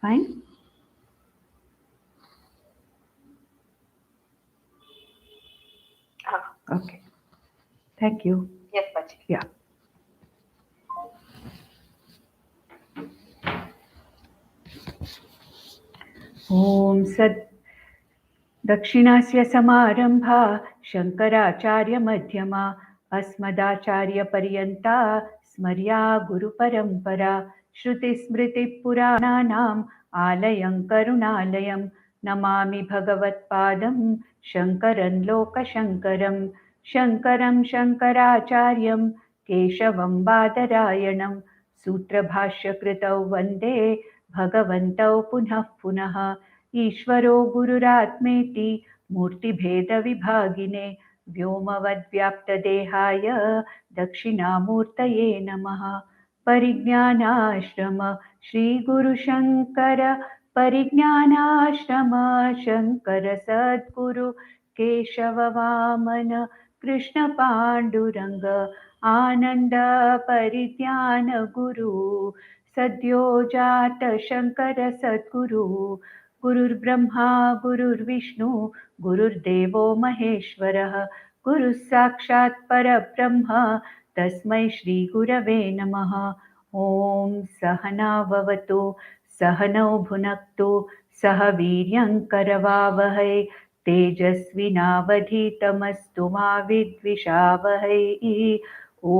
fine? Okay. Thank you. Yes, Bhaja. Yeah. ॐ सत् दक्षिणस्य समारम्भा शङ्कराचार्यमध्यमा अस्मदाचार्यपर्यन्ता स्मर्या गुरुपरम्परा श्रुतिस्मृतिपुराणानाम् आलयं करुणालयं नमामि भगवत्पादं शङ्करं लोकशङ्करं शङ्करं शङ्कराचार्यं केशवं बादरायणं सूत्रभाष्यकृतौ वन्दे भगवन्तौ पुनः पुनः ईश्वरो गुरुरात्मेति मूर्तिभेदविभागिने व्योमवद्व्याप्तदेहाय दक्षिणामूर्तये नमः परिज्ञानाश्रम श्रीगुरुशङ्कर परिज्ञानाश्रम शङ्कर सद्गुरु केशववामन कृष्णपाण्डुरङ्ग आनन्द परिज्ञान गुरु सद्यो जात शङ्कर सद्गुरु गुरुर्ब्रह्मा गुरुर्विष्णु गुरुर्देवो महेश्वरः गुरुः साक्षात् परब्रह्म तस्मै श्रीगुरवे नमः ॐ सहना भवतु सहनौ भुनक्तु सह वीर्यं करवावहै तेजस्विनावधीतमस्तु मा विद्विषावहै ॐ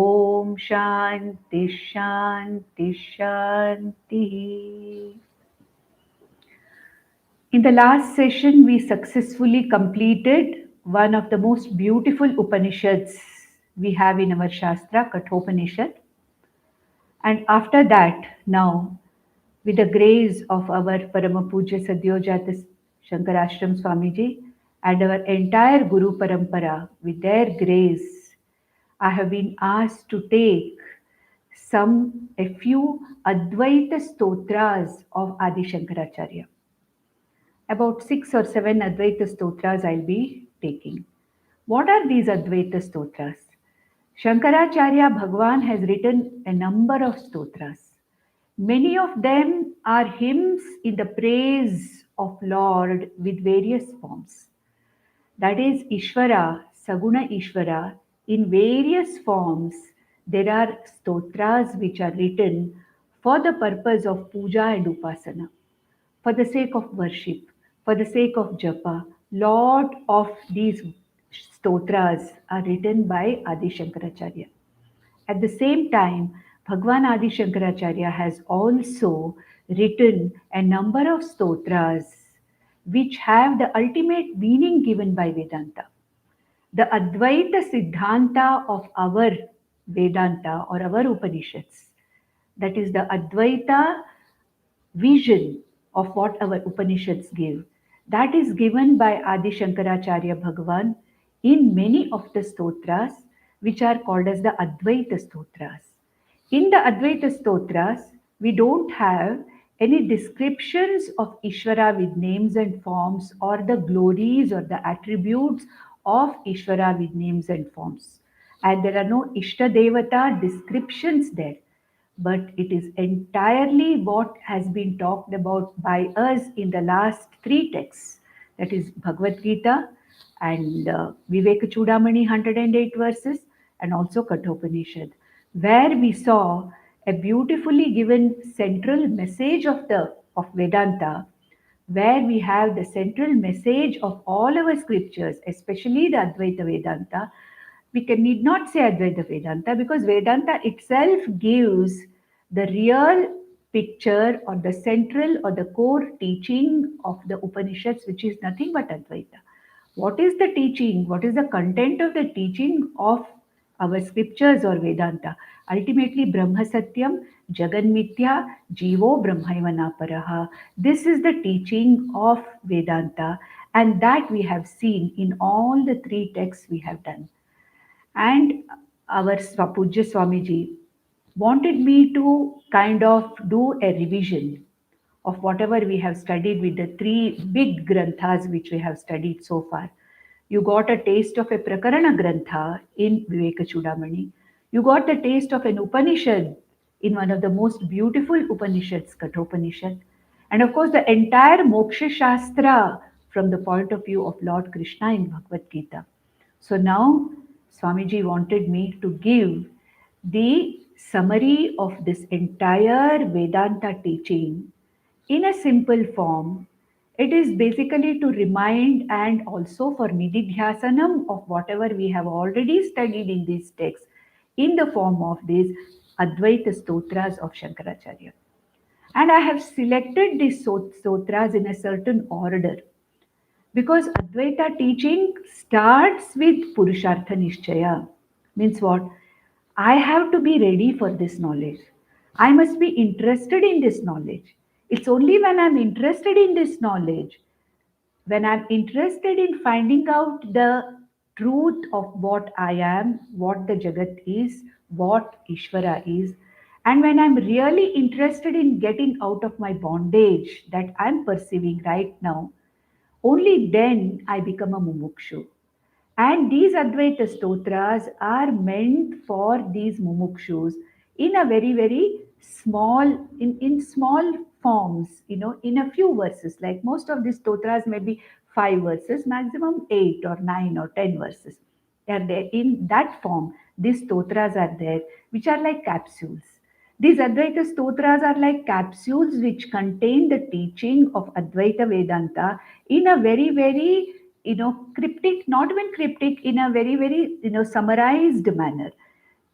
शान्ति शान्ति शान्तिः. In the last session, we successfully completed one of the most beautiful Upanishads we have in our Shastra, Kathopanishad. And after that, now, with the grace of our Paramapuja Sadyojata Shankarashram Swamiji and our entire Guru Parampara, with their grace, I have been asked to take a few Advaita Stotras of Adi Shankaracharya. About 6 or 7 Advaita Stotras I'll be taking. What are these Advaita Stotras? Shankaracharya Bhagwan has written a number of stotras. Many of them are hymns in the praise of Lord with various forms. That is Ishvara, Saguna Ishvara, in various forms. There are stotras which are written for the purpose of puja and upasana, for the sake of worship, for the sake of japa. Lot of these stotras are written by Adi Shankaracharya. At the same time, Bhagwan Adi Shankaracharya has also written a number of stotras which have the ultimate meaning given by Vedanta. The Advaita Siddhanta of our Vedanta or our Upanishads, that is the Advaita vision of what our Upanishads give, that is given by Adi Shankaracharya Bhagavan in many of the stotras which are called as the Advaita Stotras. In the Advaita Stotras, we don't have any descriptions of Ishvara with names and forms or the glories or the attributes of Ishvara with names and forms. And there are no Ishta Devata descriptions there, but it is entirely what has been talked about by us in the last 3 texts, that is Bhagavad Gita and Viveka Chudamani 108 verses and also Kathopanishad, where we saw a beautifully given central message of Vedanta, where we have the central message of all our scriptures, especially the Advaita Vedanta. We need not say Advaita Vedanta because Vedanta itself gives the real picture or the central or the core teaching of the Upanishads, which is nothing but Advaita. What is the teaching? What is the content of the teaching of our scriptures or Vedanta? Ultimately, Brahma Satyam, Jagan Mithya, Jivo Brahmaiva Naparaha. This is the teaching of Vedanta, and that we have seen in all the 3 texts we have done. And our Pujya Swamiji wanted me to kind of do a revision of whatever we have studied with the 3 big granthas which we have studied so far. You got a taste of a Prakarana Grantha in Viveka Chudamani. You got the taste of an Upanishad in one of the most beautiful Upanishads, Kathopanishad. And of course, the entire Moksha Shastra from the point of view of Lord Krishna in Bhagavad Gita. So now Swamiji wanted me to give the summary of this entire Vedanta teaching in a simple form. It is basically to remind and also for nididhyasanam of whatever we have already studied in these texts in the form of these Advaita Stotras of Shankaracharya. And I have selected these sutras in a certain order because Advaita teaching starts with Purushartha Nishchaya. Means what? I have to be ready for this knowledge. I must be interested in this knowledge. It's only when I'm interested in this knowledge, when I'm interested in finding out the truth of what I am, what the Jagat is, what Ishvara is, and when I'm really interested in getting out of my bondage that I'm perceiving right now, only then I become a mumukshu. And these Advaita Stotras are meant for these mumukshus in a very, very small, in small forms, in a few verses. Like most of these stotras may be 5 verses, maximum 8 or 9 or 10 verses. They are there in that form. These stotras are there, which are like capsules. These Advaita Stotras are like capsules which contain the teaching of Advaita Vedanta in a very, very cryptic, not even cryptic, in a very, very summarized manner,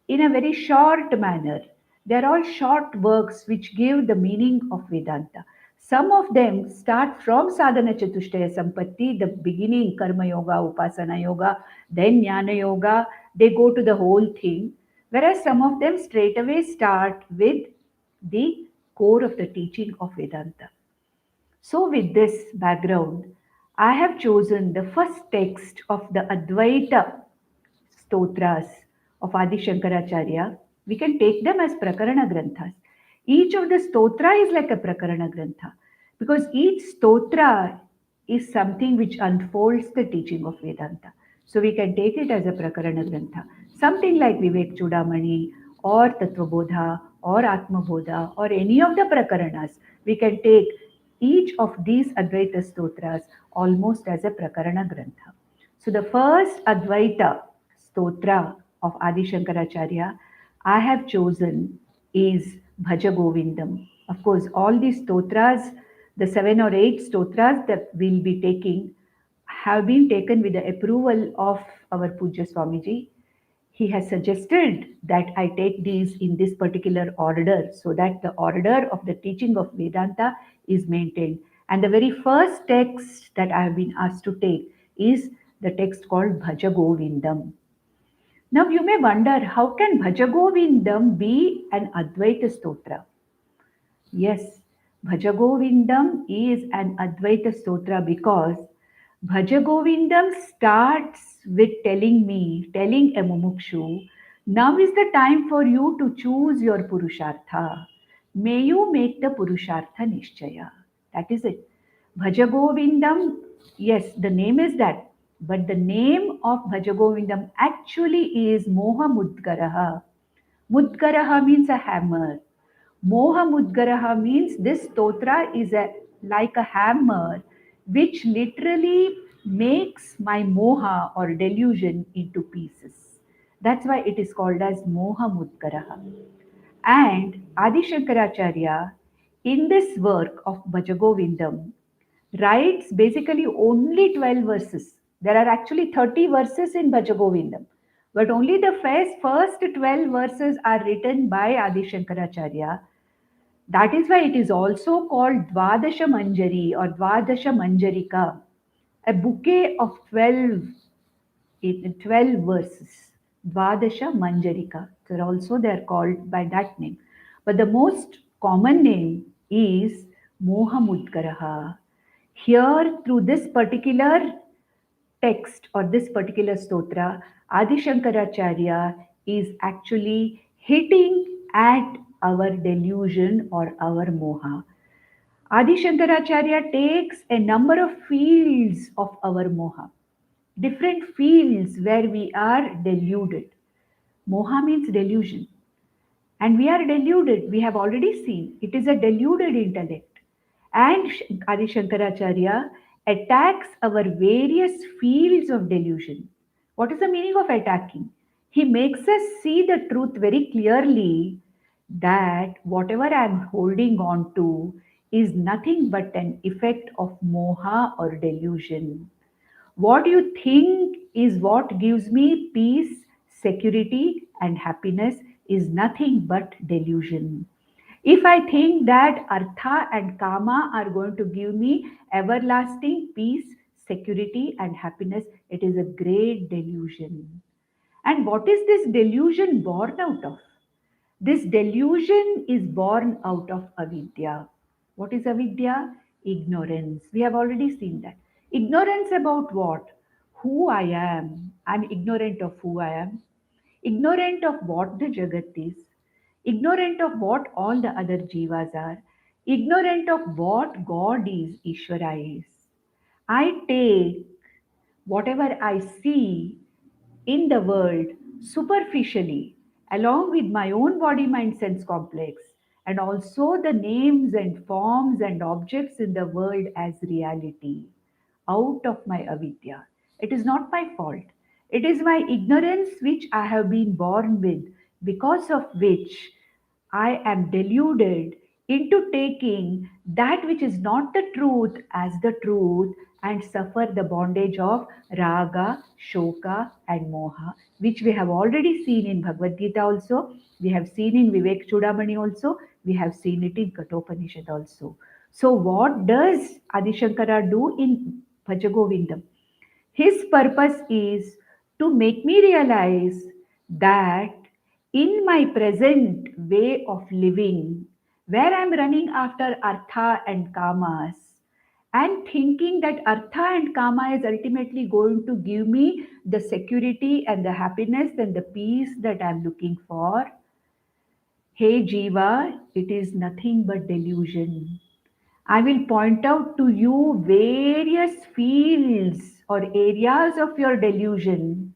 in a very short manner. They're all short works which give the meaning of Vedanta. Some of them start from Sadhana Chatushtaya Sampatti, the beginning, Karma Yoga, Upasana Yoga, then Jnana Yoga. They go to the whole thing. Whereas some of them straight away start with the core of the teaching of Vedanta. So, with this background, I have chosen the first text of the Advaita stotras of Adi Shankaracharya. We can take them as Prakarana Granthas. Each of the stotra is like a Prakarana Grantha because each stotra is something which unfolds the teaching of Vedanta. So we can take it as a Prakarana Grantha. Something like Vivek Chudamani or Tattvabodha or Atmabodha or any of the Prakaranas. We can take each of these Advaita stotras almost as a Prakarana Grantha. So the first Advaita stotra of Adi Shankaracharya I have chosen is Bhajagovindam. Of course, all these stotras, the 7 or 8 stotras that we'll be taking, have been taken with the approval of our Pujya Swamiji. He has suggested that I take these in this particular order so that the order of the teaching of Vedanta is maintained. And the very first text that I have been asked to take is the text called Bhajagovindam. Now you may wonder, how can Bhajagovindam be an Advaita Stotra? Yes, Bhajagovindam is an Advaita Stotra because Bhajagovindam starts with telling a mumukshu, now is the time for you to choose your purushartha. May you make the purushartha nishchaya. That is it. Bhajagovindam, yes, the name is that, but the name of Bhajagovindam actually is Moha Mudgaraha. Mudgaraha means a hammer. Moha Mudgaraha means this stotra is like a hammer which literally makes my moha or delusion into pieces. That's why it is called as Moha Mudgaraha. And Adi Shankaracharya, in this work of Bhajagovindam, writes basically only 12 verses. There are actually 30 verses in Bhajagovindam, but only the first 12 verses are written by Adi Shankaracharya. That is why it is also called Dvadasha Manjari or Dvadasha Manjarika, a bouquet of 12 verses. Dvadasha Manjarika. So also they are called by that name. But the most common name is Moha Mudgaraha. Here, through this particular text or this particular stotra, Adi Shankaracharya is actually hitting at our delusion or our moha. Adi Shankaracharya takes a number of fields of our moha, different fields where we are deluded. Moha means delusion. And we are deluded. We have already seen it is a deluded intellect. And Adi Shankaracharya attacks our various fields of delusion. What is the meaning of attacking? He makes us see the truth very clearly that whatever I am holding on to is nothing but an effect of moha or delusion. What you think is what gives me peace, security, and happiness is nothing but delusion. If I think that Artha and Kama are going to give me everlasting peace, security, and happiness, it is a great delusion. And what is this delusion born out of? This delusion is born out of avidya. What is avidya? Ignorance. We have already seen that. Ignorance about what? Who I am. I'm ignorant of who I am, ignorant of what the Jagat is, ignorant of what all the other jivas are, ignorant of what God is, Ishvara is. I take whatever I see in the world superficially, along with my own body mind sense complex, and also the names and forms and objects in the world as reality, out of my avidya. It is not my fault. It is my ignorance which I have been born with, because of which I am deluded into taking that which is not the truth as the truth and suffer the bondage of raga, shoka, and moha, which we have already seen in Bhagavad Gita also, we have seen in Vivek Chudamani also, we have seen it in Kathopanishad also. So, what does Adi Shankara do in Bhajagovindam? His purpose is to make me realize that in my present way of living, where I'm running after artha and kamas, and thinking that artha and kama is ultimately going to give me the security and the happiness and the peace that I'm looking for. Hey Jiva, it is nothing but delusion. I will point out to you various fields or areas of your delusion.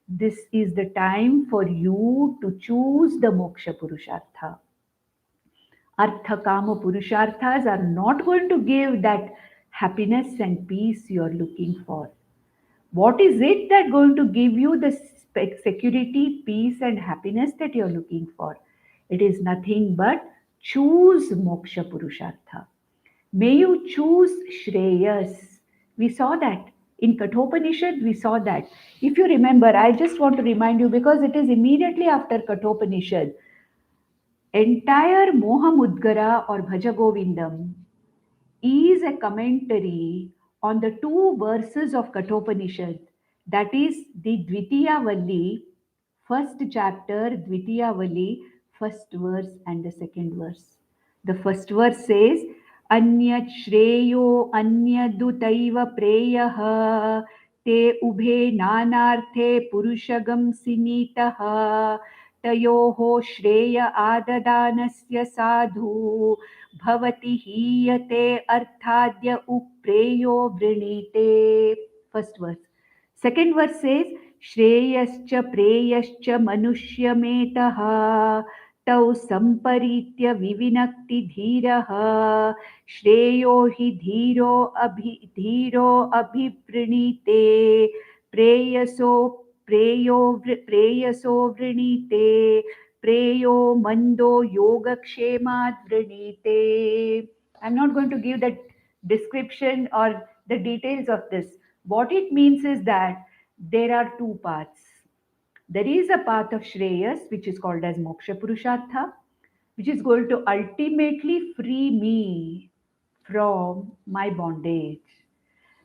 This is the time for you to choose the moksha purushartha. Artha kama purusharthas are not going to give that happiness and peace you are looking for. What is it that going to give you the security, peace, and happiness that you're looking for? It is nothing but choose moksha purushartha. May you choose Shreyas. We saw that. In Kathopanishad, we saw that. If you remember, I just want to remind you because it is immediately after Kathopanishad. Entire Mohamudgara or Bhajagovindam is a commentary on the two verses of Kathopanishad. That is the Dvitiya Valli, first chapter, Dvitiya Valli, first verse and the second verse. The first verse says, Anyat Shreyo Anyadutaiva Preyah Te Ubhe Nanarthe Purushagam Sinitaha Tayoho Shreya Adadanasya Sadhu Bhavati hiyate arthadya upreyo vrinite. First verse. Second verse says, Shreyascha preyascha manushyametah tau samparitya vivinakti dhiraha shreyo hi dhiro abhiprinite preyaso vrinite Preyo Mando Yogakshemad Vrinite. I'm not going to give the description or the details of this. What it means is that there are two paths. There is a path of Shreyas, which is called as Moksha Purushartha, which is going to ultimately free me from my bondage.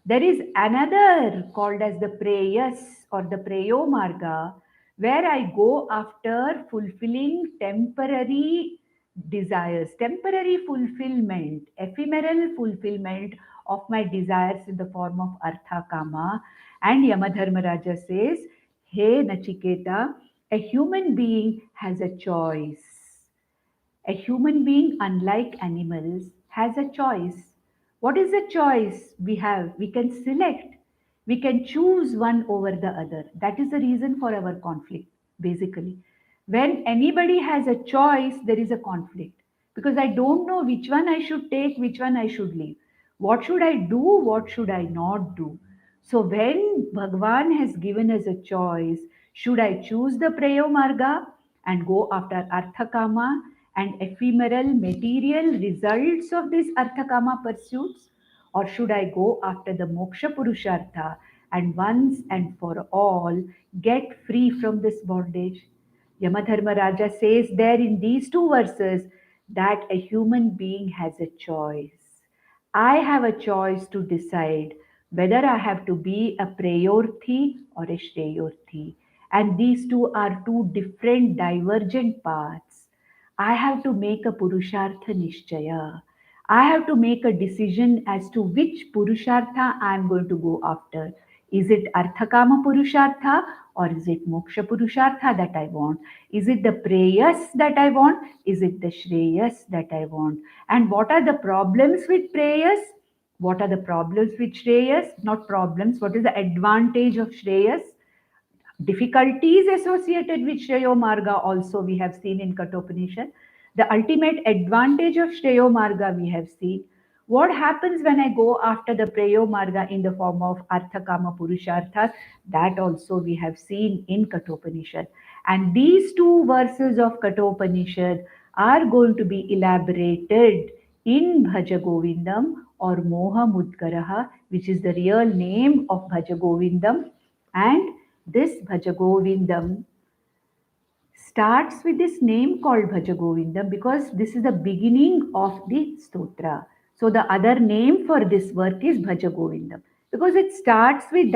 There is another called as the prayas or the prayo marga, where I go after fulfilling temporary desires, temporary fulfillment, ephemeral fulfillment of my desires in the form of artha kama. And Yamadharmaraja says, Hey Nachiketa, a human being has a choice. A human being, unlike animals, has a choice. What is the choice we have? We can select. We can choose one over the other. That is the reason for our conflict, basically. When anybody has a choice, there is a conflict. because I don't know which one I should take, which one I should leave. What should I do? What should I not do? So when Bhagwan has given us a choice, should I choose the Prayo Marga and go after Arthakama and ephemeral material results of these Arthakama pursuits? Or should I go after the Moksha Purushartha and once and for all get free from this bondage? Yamadharmaraja says there in these two verses that a human being has a choice. I have a choice to decide whether I have to be a prayorthi or a shreyorthi. And these two are two different divergent paths. I have to make a purushartha nishchaya. I have to make a decision as to which purushartha I am going to go after. Is it Arthakama Purushartha or is it Moksha Purushartha that I want? Is it the prayas that I want? Is it the shreyas that I want? And what are the problems with prayas? What are the problems with shreyas? Not problems. What is the advantage of shreyas? Difficulties associated with Shreyo Marga also we have seen in Kathopanishad. The ultimate advantage of Shreyo Marga we have seen. What happens when I go after the Preyo Marga in the form of Arthakama Purusharthas? That also we have seen in Kathopanishad. And these two verses of Kathopanishad are going to be elaborated in Bhajagovindam or Moha Mudgaraha, which is the real name of Bhajagovindam. And this Bhajagovindam starts with this name called Bhajagovindam because this is the beginning of the stotra. So the other name for this work is Bhajagovindam because it starts with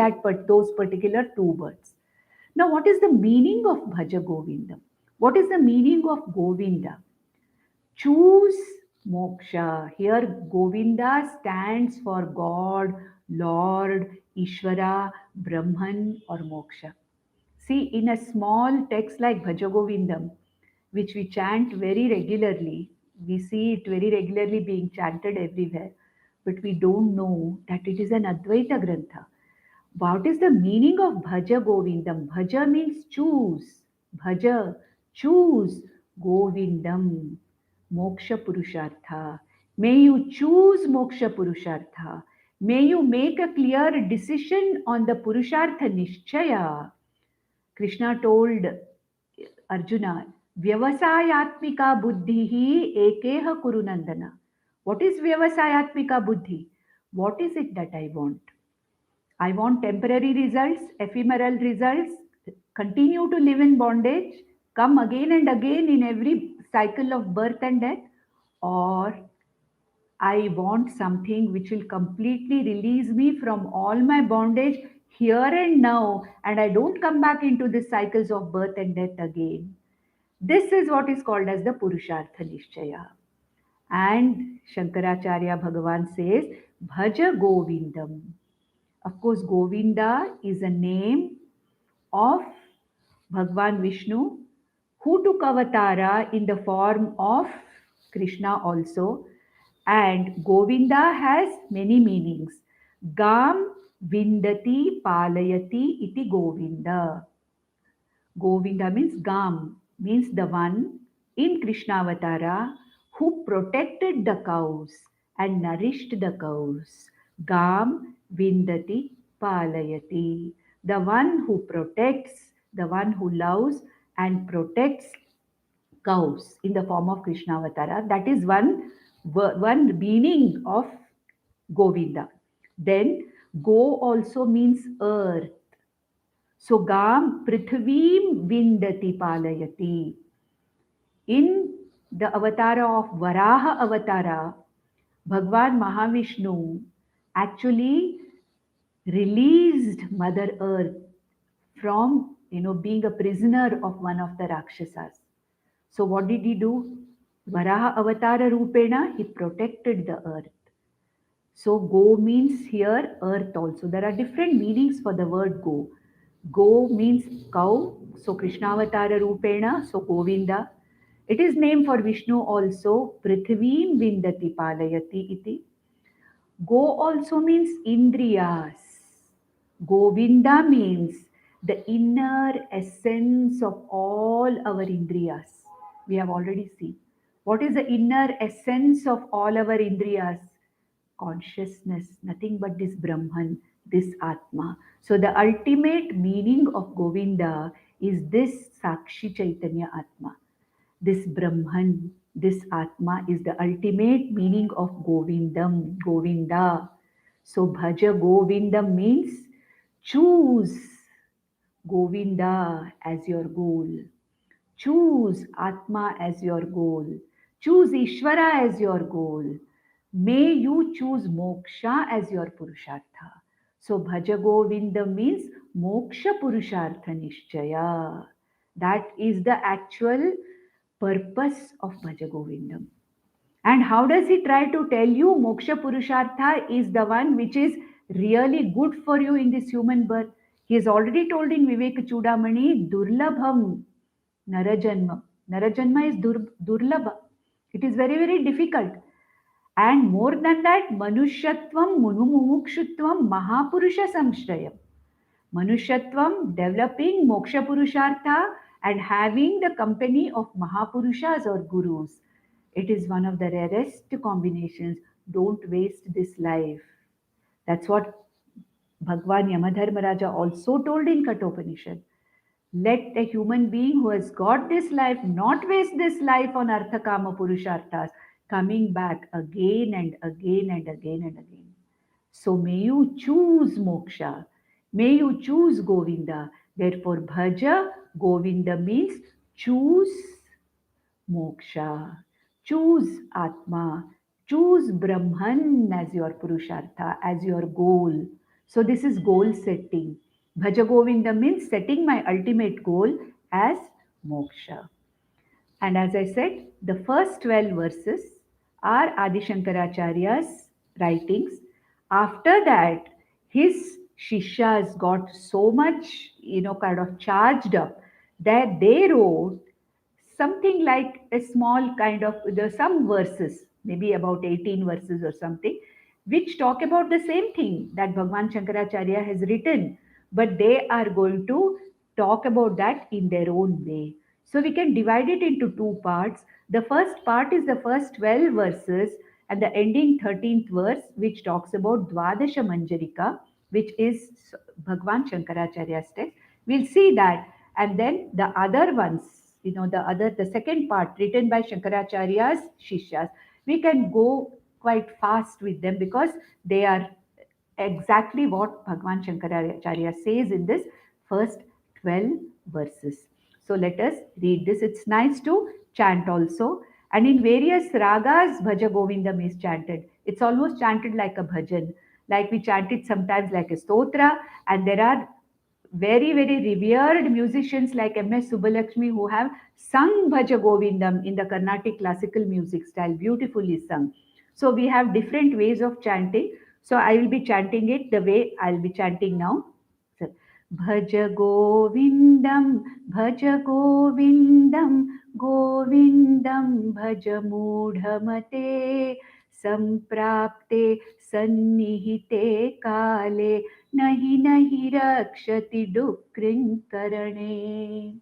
those particular two words. Now, what is the meaning of Bhajagovindam? What is the meaning of Govinda? Choose moksha. Here, Govinda stands for God, Lord, Ishvara, Brahman, or moksha. See, in a small text like Bhajagovindam, which we chant very regularly, we see it very regularly being chanted everywhere, but we don't know that it is an Advaita Grantha. What is the meaning of Bhaja Govindam? Bhaja means choose. Bhaja, choose Govindam, Moksha Purushartha. May you choose Moksha Purushartha. May you make a clear decision on the Purushartha Nishchaya. Krishna told Arjuna, Vyavasayatmika buddhihi ekeha kurunandana. What is Vyavasayatmika buddhi? What is it that I want? I want temporary results, ephemeral results, continue to live in bondage, come again and again in every cycle of birth and death, or I want something which will completely release me from all my bondage here and now, and I don't come back into the cycles of birth and death again. This is what is called as the Purushartha Nishchaya. And Shankaracharya Bhagavan says, Bhaja Govindam. Of course, Govinda is a name of Bhagwan Vishnu who took avatara in the form of Krishna also. And Govinda has many meanings. Gam Vindati Palayati iti Govinda. Govinda means Gam, means the one in Krishna Avatara who protected the cows and nourished the cows. Gam Vindati Palayati. The one who protects, the one who loves and protects cows in the form of Krishna Avatara. That is one meaning of Govinda. Then Go also means earth. So Gam Prithvim Vindati Palayati. In the avatara of Varaha avatara, Bhagwan Mahavishnu actually released Mother Earth from being a prisoner of one of the Rakshasas. So what did he do? Varaha avatara Rupena, he protected the earth. So go means here earth also. There are different meanings for the word go. Go means cow, so Krishnavattara Rupena, so Govinda. It is named for Vishnu also, Prithvim Vindati Palayati iti. Go also means Indriyas. Govinda means the inner essence of all our Indriyas. We have already seen. What is the inner essence of all our indriyas? Consciousness, nothing but this Brahman, this Atma. So the ultimate meaning of Govinda is this Sakshi Chaitanya Atma. This Brahman, this Atma is the ultimate meaning of Govindam, Govinda. So Bhaja Govindam means choose Govinda as your goal. Choose Atma as your goal. Choose Ishvara as your goal. May you choose Moksha as your purusharta. So Bhajagovinda means Moksha Purushartha Nishchaya. That is the actual purpose of Bhajagovindam. And how does he try to tell you Moksha Purushartha is the one which is really good for you in this human birth? He has already told in Vivek Chudamani, Durlabham Narajanma. Narajanma is Durlabha. It is very, very difficult. And more than that, Manushyatvam Mumukshutvam Mahapurusha Samshrayam. Manushyatvam, developing Moksha Purushartha and having the company of Mahapurushas or Gurus. It is one of the rarest combinations. Don't waste this life. That's what Bhagwan Yamadharmaraja also told in Kathopanishad. Let a human being who has got this life not waste this life on Arthakama Purusharthas, coming back again and again and again and again. So may you choose moksha. May you choose Govinda. Therefore, Bhaja Govinda means choose moksha. Choose Atma. Choose Brahman as your Purushartha, as your goal. So this is goal setting. Bhajagovinda means setting my ultimate goal as moksha. And as I said, the first 12 verses are Adi Shankaracharya's writings. After that, his shishas got so much, kind of charged up that they wrote something like a small kind of some verses, maybe about 18 verses or something, which talk about the same thing that Bhagwan Shankaracharya has written, but they are going to talk about that in their own way. So we can divide it into two parts. The first part is the first 12 verses and the ending 13th verse, which talks about Dvadasha Manjarika, which is Bhagwan Shankaracharya's text. We'll see that. And then the other ones, the second part written by Shankaracharya's Shishyas, we can go quite fast with them because they are exactly what Bhagwan Shankaracharya says in this first 12 verses. So let us read this. It's nice to chant also. And in various ragas, Bhaja Govindam is chanted. It's almost chanted like a bhajan, like we chant it sometimes like a stotra. And there are very, very revered musicians like M.S. Subbalakshmi who have sung Bhaja Govindam in the Carnatic classical music style, beautifully sung. So we have different ways of chanting. So I will be chanting it the way I'll be chanting now. So, Bhaja Govindam, Bhaja Govindam, Govindam Bhaja Mudhamate, Samprapte Sannihite Kale, Nahi Nahi Rakshati Dukrinkarane.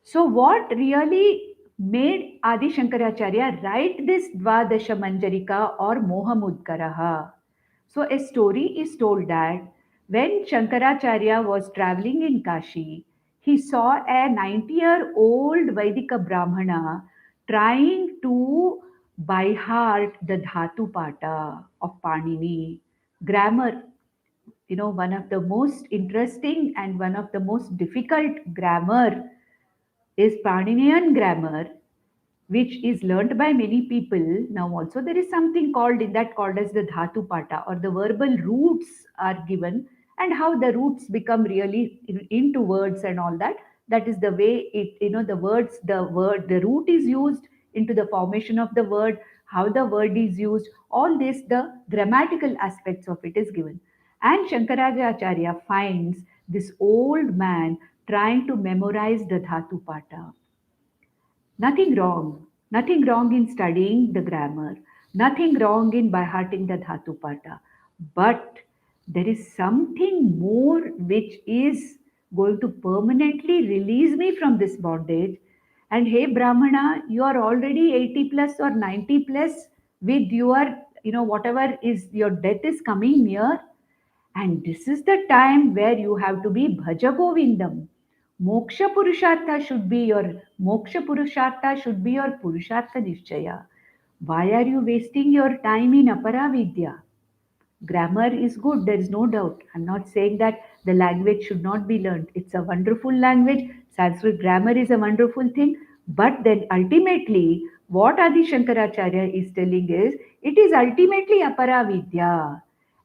So, what really made Adi Shankaracharya write this Dvadasha Manjarika or Mohamudkaraha? So, a story is told that when Shankaracharya was traveling in Kashi, he saw a 90-year-old Vaidika Brahmana trying to by heart the Dhatu Pata of Panini, grammar. One of the most interesting and one of the most difficult grammar is Paninian grammar, which is learnt by many people. Now also there is something called in that called as the Dhatu Pata, or the verbal roots are given, and how the roots become really into words and all that. That is the way the words, the root is used into the formation of the word, how the word is used, all this, the grammatical aspects of it is given. And Shankaracharya finds this old man trying to memorize the Dhatu Pata. Nothing wrong. Nothing wrong in studying the grammar. Nothing wrong in by hearting the Dhatu Pata. But there is something more which is going to permanently release me from this bondage. And hey, Brahmana, you are already 80 plus or 90 plus with your, whatever is your death is coming near. And this is the time where you have to be Bhajagovindam. Moksha purusharta should be your purusharta nishchaya. Why are you wasting your time in aparavidya? Grammar is good, there is no doubt. I'm not saying that the language should not be learned. It's a wonderful language. Sanskrit grammar is a wonderful thing. But then ultimately, what Adi Shankaracharya is telling is, it is ultimately aparavidya.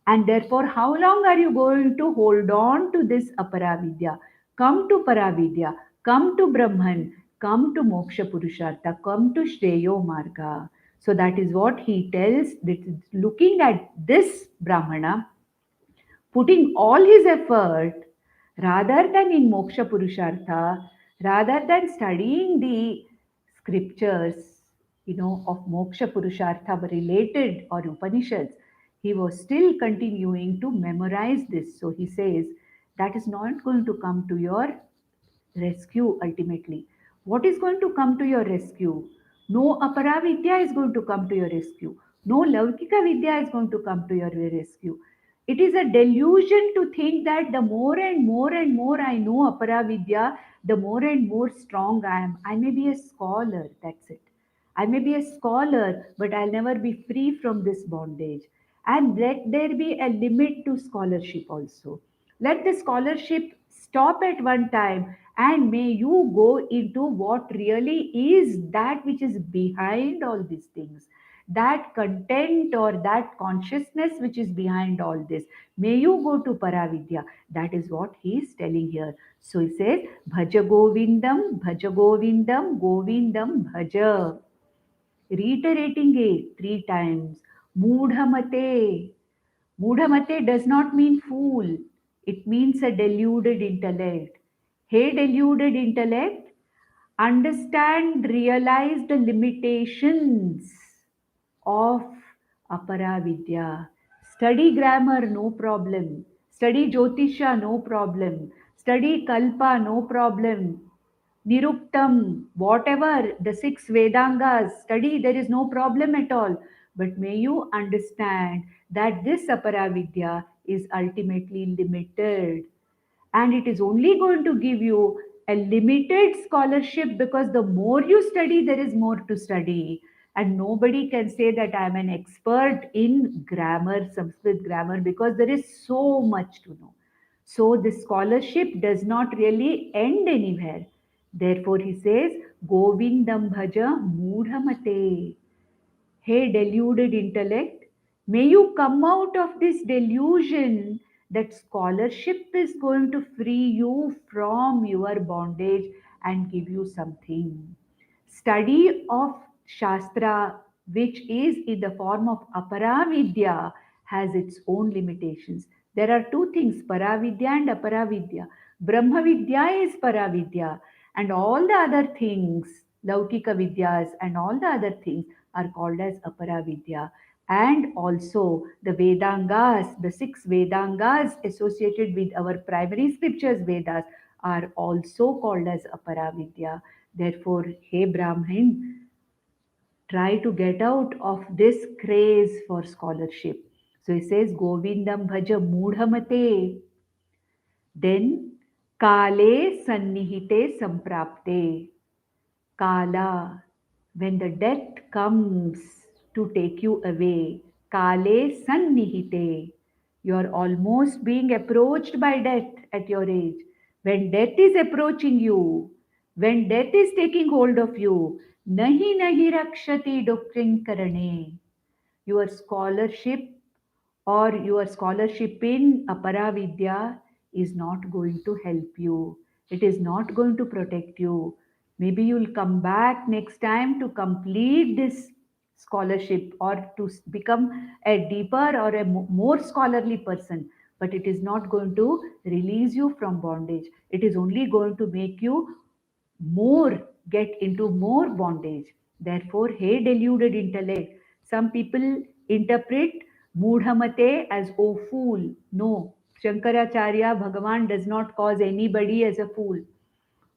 And therefore, how long are you going to hold on to this aparavidya? Come to paravidya, come to Brahman, come to Moksha Purushartha, come to Shreyo Marga. So that is what he tells, that looking at this Brahmana, putting all his effort rather than in Moksha Purushartha, rather than studying the scriptures, of Moksha Purushartha related or Upanishads, he was still continuing to memorize this. So he says that is not going to come to your rescue ultimately. What is going to come to your rescue? No aparavidya is going to come to your rescue. No laukika vidya is going to come to your rescue. It is a delusion to think that the more and more and more I know aparavidya, the more and more strong I am. I may be a scholar, that's it. I may be a scholar, but I'll never be free from this bondage. And let there be a limit to scholarship also. Let the scholarship stop at one time, and may you go into what really is that which is behind all these things, that content or that consciousness which is behind all this. May you go to Paravidya. That is what he is telling here. So he says, Bhajagovindam, Bhajagovindam, Govindam, Bhaja. Reiterating it three times. Moodhamate. Moodhamate does not mean fool, it means a deluded intellect. Hey, deluded intellect, understand, realize the limitations of aparavidya. Study grammar, no problem. Study Jyotisha, no problem. Study Kalpa, no problem. Niruktam, whatever, the six Vedangas, study, there is no problem at all. But may you understand that this aparavidya is ultimately limited, and it is only going to give you a limited scholarship, because the more you study, there is more to study. And nobody can say that I am an expert in grammar, Sanskrit grammar, because there is so much to know. So the scholarship does not really end anywhere. Therefore, he says, Govindam Bhaja Moodhamate. Hey, deluded intellect, may you come out of this delusion that scholarship is going to free you from your bondage and give you something. Study of Shastra, which is in the form of Aparavidya, has its own limitations. There are two things, Paravidya and Aparavidya. Brahmavidya is Paravidya, and all the other things, Laukika Vidyas and all the other things, are called as Aparavidya. And also the Vedangas, the six Vedangas associated with our primary scriptures, Vedas, are also called as Aparavidya. Therefore, hey Brahmin, try to get out of this craze for scholarship. So he says, Govindam Bhaja Moodhamate. Then, Kale Sannihite Samprapte. Kala, when the death comes to take you away, Kale Sannihite, you are almost being approached by death at your age. When death is approaching you, when death is taking hold of you, Nahi Nahi Rakshati Dokrin Karane, your scholarship or your scholarship in Aparavidya is not going to help you. It is not going to protect you. Maybe you'll come back next time to complete this scholarship or to become a deeper or a more scholarly person. But it is not going to release you from bondage. It is only going to make you more get into more bondage. Therefore, hey deluded intellect, some people interpret Moodhamate as oh fool. No, Shankaracharya Bhagavan does not cause anybody as a fool.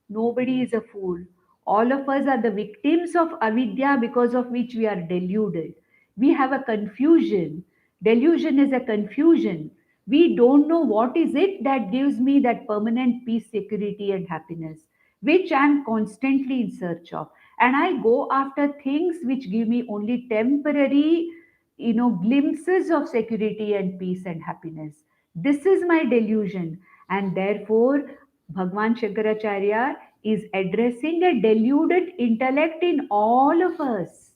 Nobody is a fool. All of us are the victims of avidya because of which we are deluded. We have a confusion. Delusion is a confusion. We don't know what is it that gives me that permanent peace, security, and happiness, which I am constantly in search of. And I go after things which give me only temporary, glimpses of security and peace and happiness. This is my delusion. And therefore, Bhagwan Shankaracharya is addressing a deluded intellect in all of us.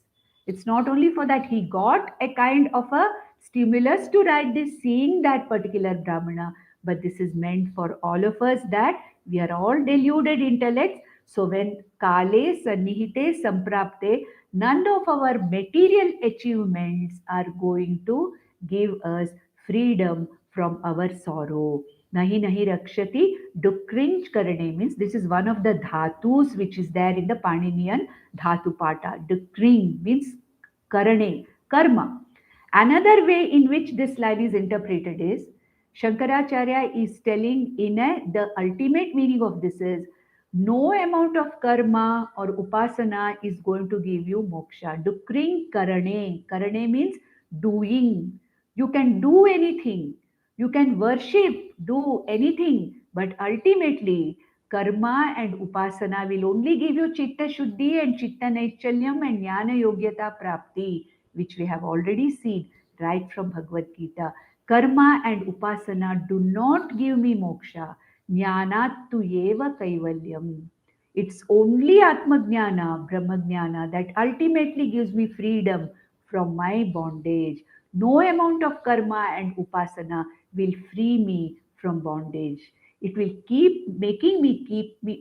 It's not only for that he got a kind of a stimulus to write this, seeing that particular Brahmana, but this is meant for all of us that we are all deluded intellects. So when Kale Sannihite Samprapte, none of our material achievements are going to give us freedom from our sorrow. Nahi nahi rakshati dukrinch karane means this is one of the dhatus which is there in the Paninian dhatu pata. Dukring means karane, karma. Another way in which this line is interpreted is Shankaracharya is telling the ultimate meaning of this is no amount of karma or upasana is going to give you moksha. Dukring karane. Karane means doing. You can do anything. You can worship, do anything. But ultimately, karma and upasana will only give you chitta shuddhi and chitta naichalyam and jnana yogyata prapti, which we have already seen right from Bhagavad Gita. Karma and upasana do not give me moksha. Jnanattu eva kaivalyam. It's only Atmajnana, Brahmajnana that ultimately gives me freedom from my bondage. No amount of karma and upasana will free me from bondage. It will keep making me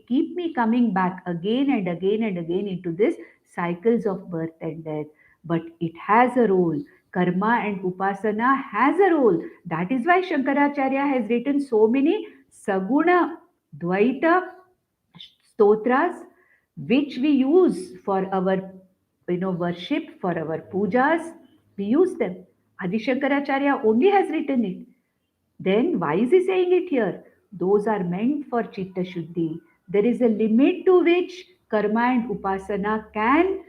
keep me coming back again and again and again into this cycles of birth and death. But it has a role. Karma and upasana has a role. That is why Shankaracharya has written so many saguna, dvaita stotras which we use for our worship, for our pujas. We use them. Adi Shankaracharya only has written it. Then why is he saying it here? Those are meant for chitta shuddhi. There is a limit to which karma and upasana can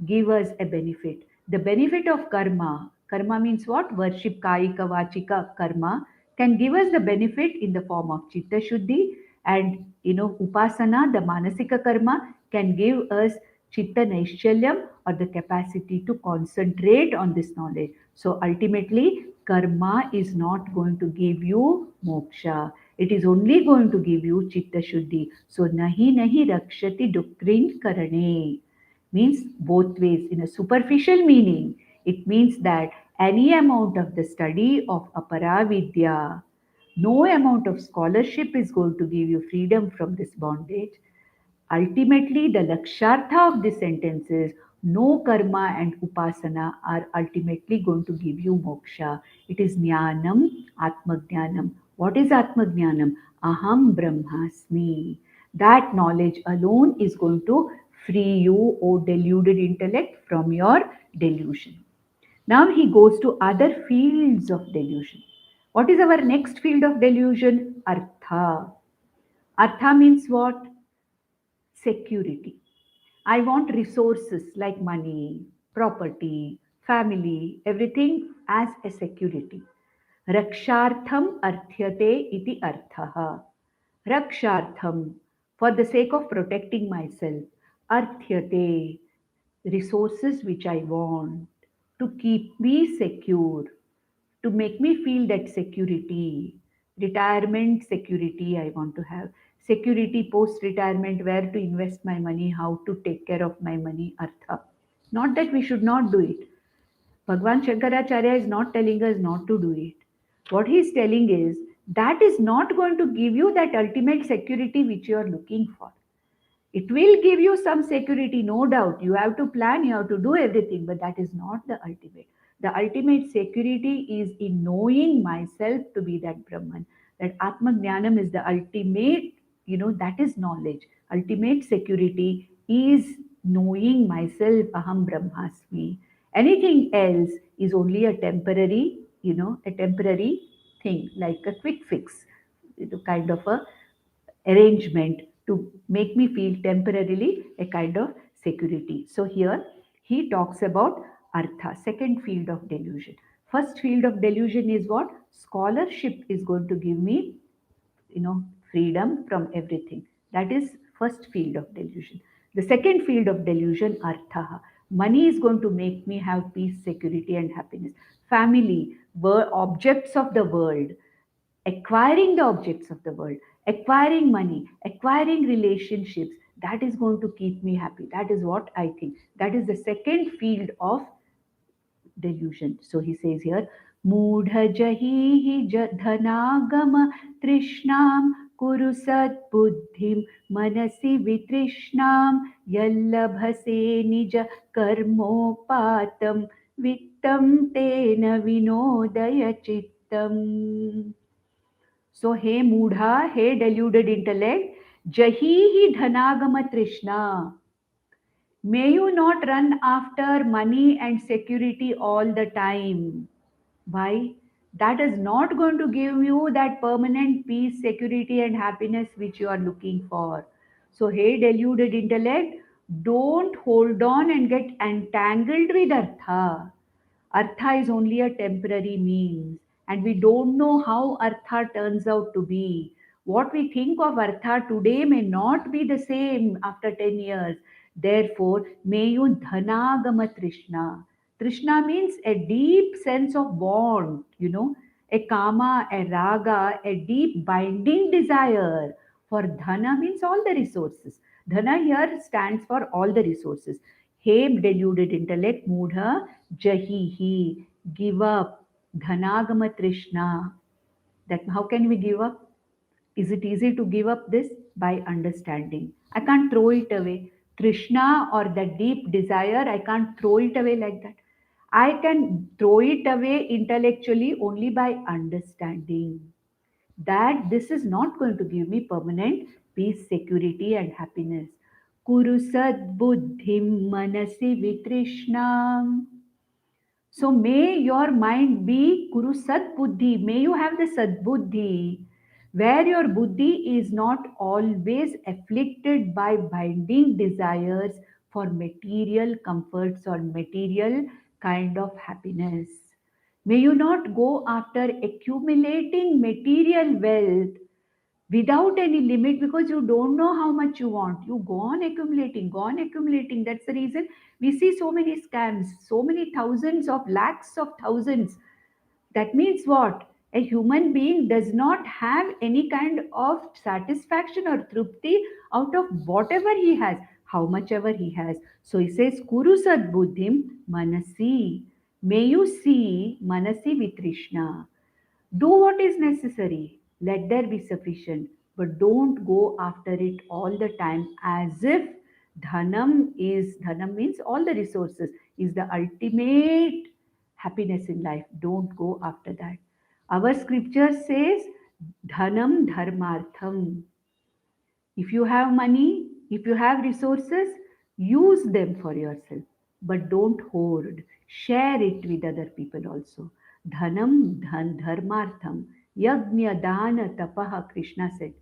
give us a benefit. The benefit of karma means what? Worship, kaika, vachika, karma, can give us the benefit in the form of chitta shuddhi, and upasana, the manasika karma, can give us chitta naishalyam or the capacity to concentrate on this knowledge. So ultimately, karma is not going to give you moksha. It is only going to give you chitta shuddhi. So nahi nahi rakshati dukrin karane means both ways. In a superficial meaning, it means that any amount of the study of aparavidya, no amount of scholarship is going to give you freedom from this bondage. Ultimately, the lakshartha of this sentence is no karma and upasana are ultimately going to give you moksha. It is jnanam, atmajnanam. What is atmajnanam? Aham brahmasmi. That knowledge alone is going to free you, O deluded intellect, from your delusion. Now he goes to other fields of delusion. What is our next field of delusion? Artha. Artha means what? Security. I want resources like money, property, family, everything as a security. Rakshartham arthyate iti arthaha. Rakshartham, for the sake of protecting myself. Arthyate, resources which I want to keep me secure, to make me feel that security, retirement security I want to have, security post retirement, where to invest my money, how to take care of my money, artha. Not that we should not do it. Bhagwan Shankaracharya is not telling us not to do it. What he is telling is that is not going to give you that ultimate security which you are looking for. It will give you some security, no doubt. You have to plan, you have to do everything, but that is not the ultimate. The ultimate security is in knowing myself to be that Brahman. That Atma Jnanam is the ultimate, that is knowledge. Ultimate security is knowing myself, Aham Brahmasmi. Anything else is only a temporary, a temporary thing, like a quick fix, kind of a arrangement to make me feel temporarily a kind of security. So here he talks about artha, second field of delusion. First field of delusion is what? Scholarship is going to give me, freedom from everything. That is first field of delusion. The second field of delusion, artha. Money is going to make me have peace, security, and happiness. Family, objects of the world, acquiring the objects of the world, acquiring money, acquiring relationships, that is going to keep me happy. That is what I think. That is the second field of delusion. So he says here, Moodha jahihi dhanagama trishnam kuru sat buddhim manasi vitrishnam yallabhase nija karmopatam vittam tena vinodaya chittam. So, hey Moodha, hey deluded intellect, jahihi dhanagama trishna. May you not run after money and security all the time. Why? That is not going to give you that permanent peace, security, and happiness which you are looking for. So, hey, deluded intellect, don't hold on and get entangled with Artha. Artha is only a temporary means, and we don't know how Artha turns out to be. What we think of Artha today may not be the same after 10 years. Therefore, may you dhanagama trishna. Trishna means a deep sense of bond, a kama, a raga, a deep binding desire. For dhana means all the resources. Dhana here stands for all the resources. Hey, deluded intellect, moodha, jahihi, give up, dhanagama trishna. That how can we give up? Is it easy to give up this? By understanding. I can't throw it away. Trishna or the deep desire, I can't throw it away like that. I can throw it away intellectually only by understanding that this is not going to give me permanent peace, security, and happiness. Kuru sad buddhim manasi vitrishnam. So may your mind be Kuru Sat Buddhi. May you have the Sat Buddhi, where your Buddhi is not always afflicted by binding desires for material comforts or material kind of happiness. May you not go after accumulating material wealth without any limit because you don't know how much you want. You go on accumulating, go on accumulating. That's the reason we see so many scams, so many thousands of lakhs of thousands. That means what? A human being does not have any kind of satisfaction or trupti out of whatever he has, how much ever he has. So he says, Kuru Sad Buddhim Manasi. May you see Manasi Vitrishna. Do what is necessary. Let there be sufficient. But don't go after it all the time as if dhanam means all the resources, is the ultimate happiness in life. Don't go after that. Our scripture says dhanam dharmartham. If you have money, if you have resources, use them for yourself, but don't hoard. Share it with other people also. Dhanam dharmartham yajna dana tapaha, Krishna said.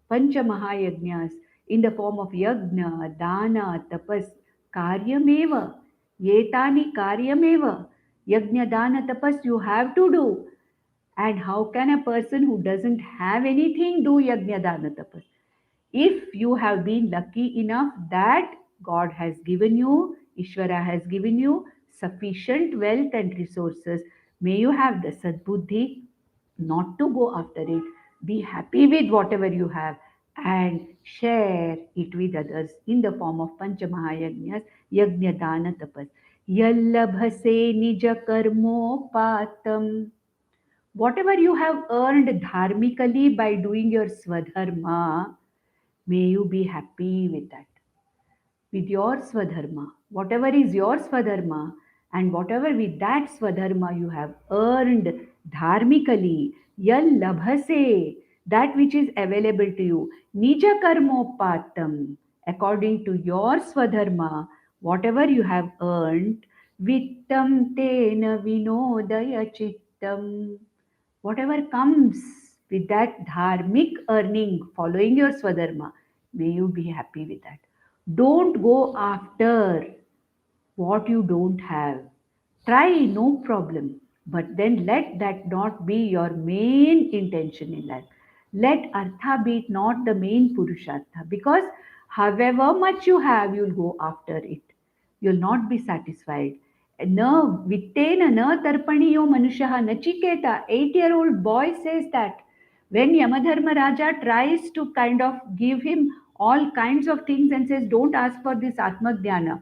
Pancha mahayajnas in the form of yajna, dana, tapas, karyameva. Yetani karyameva. Yajna, dana, tapas you have to do. And how can a person who doesn't have anything do yajna, dana, tapas? If you have been lucky enough that God has given you, Ishvara has given you sufficient wealth and resources, may you have the Sadbuddhi not to go after it. Be happy with whatever you have and share it with others in the form of Panchamahayagnyas, Yajna Dana Tapas. Yallabhase nija karmopatam. Whatever you have earned dharmically by doing your swadharma, may you be happy with that, with your swadharma. Whatever is your swadharma, and whatever with that swadharma you have earned dharmically, yal labhase, that which is available to you, nija karmopatam, according to your swadharma, whatever you have earned, vittam tena vinodaya chittam, whatever comes with that dharmic earning following your swadharma, May you be happy with that. Don't go after what you don't have. Try, no problem. But then let that not be your main intention in life. Let Artha be not the main Purushartha, because however much you have, you'll go after it. You'll not be satisfied. No, vittena na tarpaniyo manushaha nachiketa. 8-year-old boy says that. When Yamadharma Raja tries to kind of give him all kinds of things and says, don't ask for this Atma Dhyana.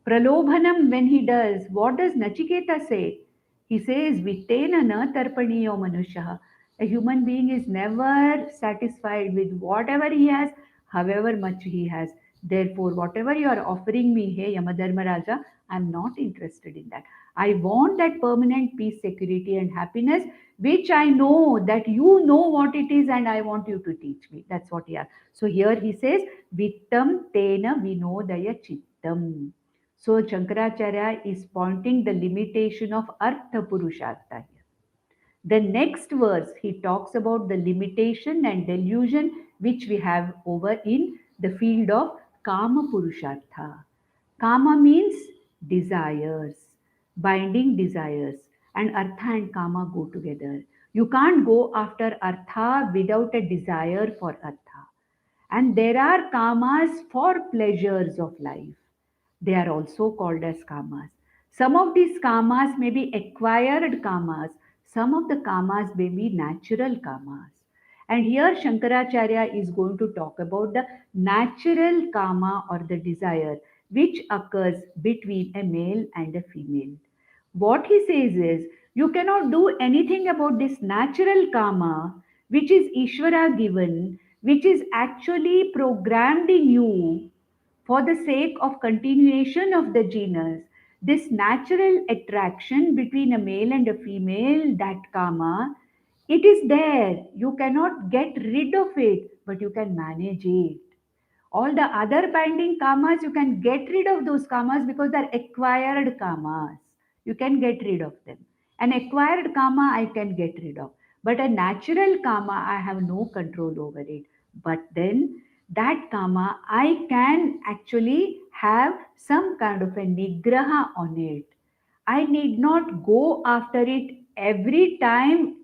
Pralobhanam, when he does, what does Nachiketa say? He says, Vittena na tarpaniyo manushaha. A human being is never satisfied with whatever he has, however much he has. Therefore, whatever you are offering me, hey Yamadharma Raja, I'm not interested in that. I want that permanent peace, security, and happiness, which I know that you know what it is, and I want you to teach me. That's what he has. So here he says, Vittam tena vinodaya chittam. So Shankaracharya is pointing the limitation of Artha Purushartha here. The next verse, he talks about the limitation and delusion which we have over in the field of Kama Purushartha. Kama means desires, binding desires, and Artha and Kama go together. You can't go after Artha without a desire for Artha. And there are Kamas for pleasures of life. They are also called as kamas. Some of these kamas may be acquired kamas, some of the kamas may be natural kamas. And here Shankaracharya is going to talk about the natural kama or the desire which occurs between a male and a female. What he says is, you cannot do anything about this natural karma, which is Ishvara given, which is actually programmed in you for the sake of continuation of the genus. This natural attraction between a male and a female, that karma, it is there. You cannot get rid of it, but you can manage it. All the other binding karmas, you can get rid of those karmas because they're acquired karmas. You can get rid of them. An acquired karma, I can get rid of. But a natural karma, I have no control over it. But then that karma, I can actually have some kind of a nigraha on it. I need not go after it every time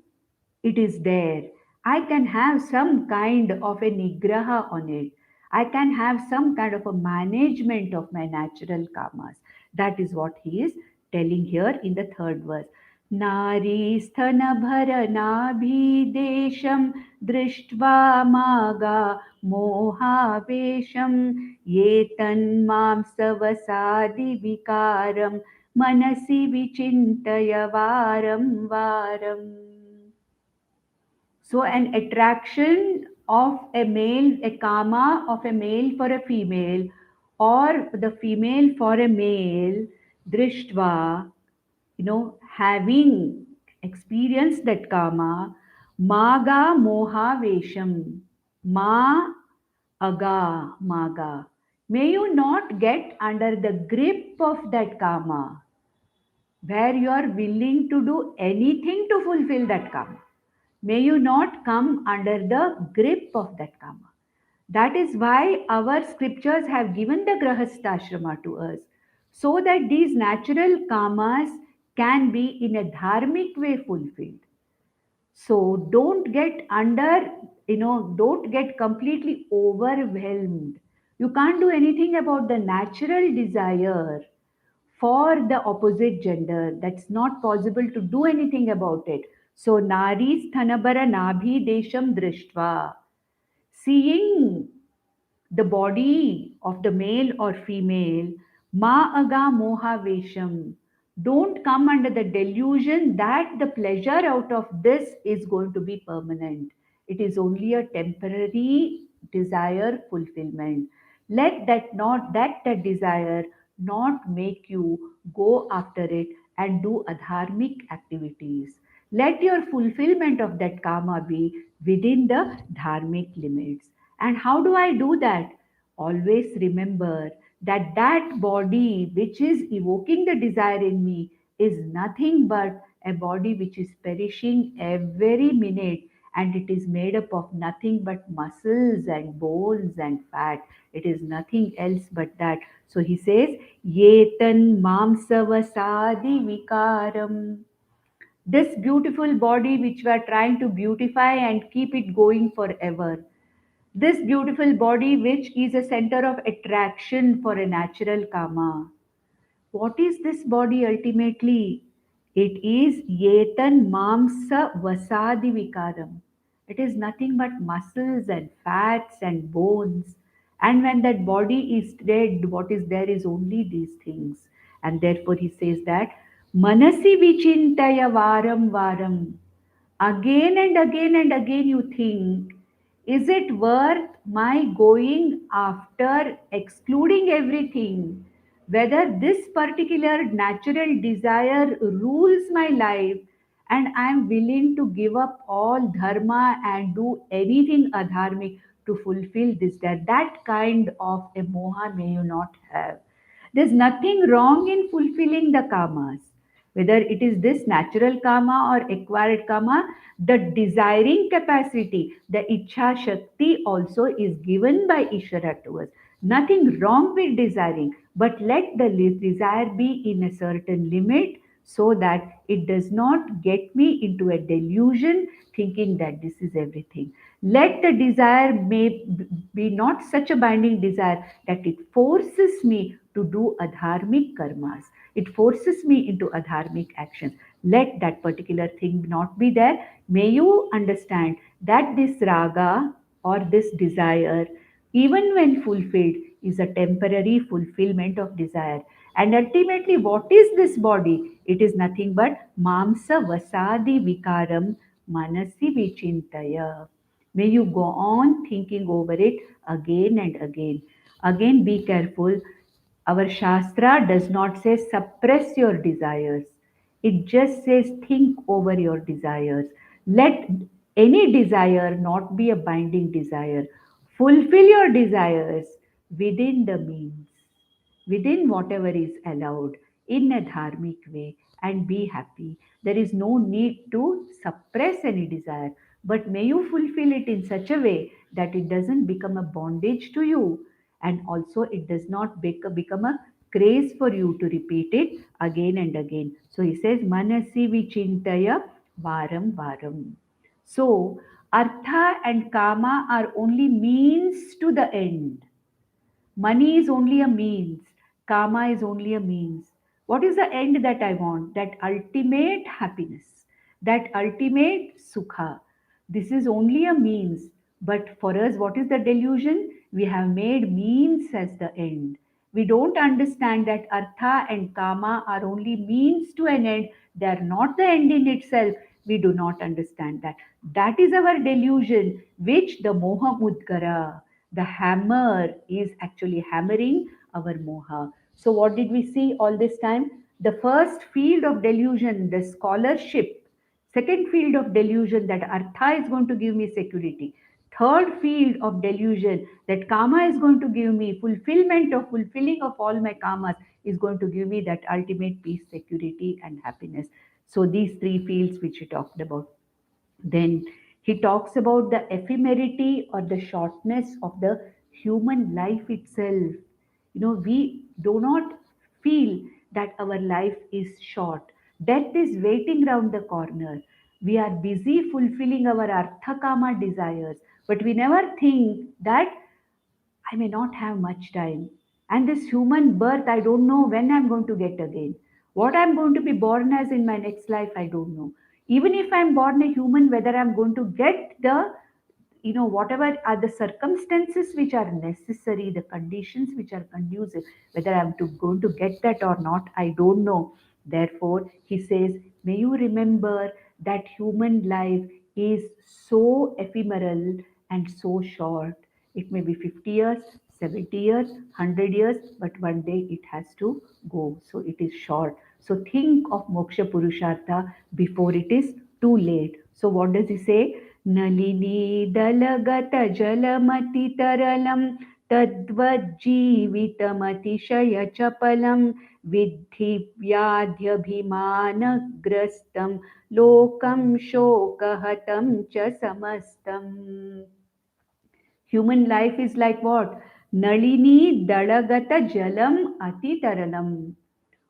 it is there. I can have some kind of a nigraha on it. I can have some kind of a management of my natural karmas. That is what he is telling here in the third verse. Nari sthana bhara nabhi desham drishtva maga mohavesham yetan mamsavasadi vikaram manasi vichintaya varam varam. So, an attraction of a male, a karma of a male for a female, or the female for a male, drishtva, having experienced that karma, maga moha vesham, ma aga maga. May you not get under the grip of that karma, where you are willing to do anything to fulfill that karma. May you not come under the grip of that karma. That is why our scriptures have given the grahastha to us, so that these natural karmas can be in a dharmic way fulfilled. So don't get under, don't get completely overwhelmed. You can't do anything about the natural desire for the opposite gender. That's not possible to do anything about it. So Nari Sthanabara Nabhi Desham Drishtva. Seeing the body of the male or female, Ma Aga Moha Vesham. Don't come under the delusion that the pleasure out of this is going to be permanent. It is only a temporary desire fulfillment. Let that desire not make you go after it and do adharmic activities. Let your fulfillment of that karma be within the dharmic limits. And how do I do that? Always remember that that body which is evoking the desire in me is nothing but a body which is perishing every minute, and it is made up of nothing but muscles and bones and fat. It is nothing else but that. So he says, Yetan mamsavasadi vikaram. This beautiful body which we are trying to beautify and keep it going forever. This beautiful body which is a center of attraction for a natural karma. What is this body ultimately? It is yetan mamsa vasadi vikaram. It is nothing but muscles and fats and bones. And when that body is dead, what is there is only these things. And therefore he says that manasi vichintaya varam varam. Again and again and again you think, is it worth my going after excluding everything? Whether this particular natural desire rules my life and I am willing to give up all dharma and do anything adharmic to fulfill this, that kind of a moha may you not have. There's nothing wrong in fulfilling the kamas, whether it is this natural karma or acquired karma. The desiring capacity, the Ichha Shakti also is given by Ishvara to us. Nothing wrong with desiring, but let the desire be in a certain limit so that it does not get me into a delusion thinking that this is everything. Let the desire may be not such a binding desire that it forces me to do adharmic karmas. It forces me into adharmic actions. Let that particular thing not be there. May you understand that this raga or this desire, even when fulfilled, is a temporary fulfillment of desire. And ultimately, what is this body? It is nothing but mamsa vasadi vikaram manasi vichintaya. May you go on thinking over it again and again. Again, be careful. Our Shastra does not say suppress your desires. It just says think over your desires. Let any desire not be a binding desire. Fulfill your desires within the means, within whatever is allowed in a dharmic way, and be happy. There is no need to suppress any desire, but may you fulfill it in such a way that it doesn't become a bondage to you, and also it does not become a craze for you to repeat it again and again. So he says, Manasi vichintaya varam varam. So, artha and kama are only means to the end. Money is only a means, karma is only a means. What is the end that I want? That ultimate happiness, that ultimate sukha. This is only a means. But for us, what is the delusion? We have made means as the end. We don't understand that artha and kama are only means to an end. They are not the end in itself. We do not understand that. That is our delusion, which the moha mudgara, the hammer, is actually hammering our moha. So, what did we see all this time? The first field of delusion, the scholarship. Second field of delusion, that artha is going to give me security. Third field of delusion, that karma is going to give me fulfillment of fulfilling of all my karmas, is going to give me that ultimate peace, security, and happiness. So, these three fields which we talked about. Then he talks about the ephemerity or the shortness of the human life itself. We do not feel that our life is short. Death is waiting round the corner. We are busy fulfilling our arthakama desires, but we never think that I may not have much time. And this human birth, I don't know when I'm going to get again. What I'm going to be born as in my next life, I don't know. Even if I'm born a human, whether I'm going to get whatever are the circumstances which are necessary, the conditions which are conducive, whether I'm going to get that or not, I don't know. Therefore, he says, may you remember that human life is so ephemeral and so short. It may be 50 years, 70 years, 100 years, but one day it has to go. So it is short. So think of moksha purushartha before it is too late. So what does he say? Nalini दलगत जलमति तरलम तद्वज्जीवितमतिशयचपलं विद्धि व्याध्यभिमानग्रस्तं लोकं शोकहतं च समस्तम्. Human life is like what? Nalini dalagata jalam atitaralam.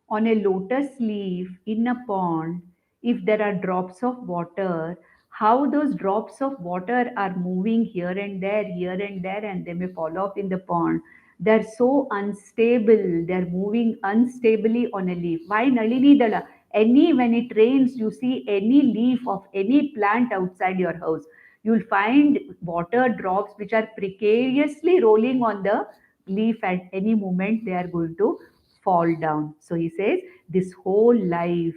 On a lotus leaf in a pond, if there are drops of water, how those drops of water are moving here and there, and they may fall off in the pond. They're so unstable, they're moving unstably on a leaf. Why Nalini Dala? When it rains, you see any leaf of any plant outside your house, you'll find water drops which are precariously rolling on the leaf. At any moment they are going to fall down. So he says, this whole life,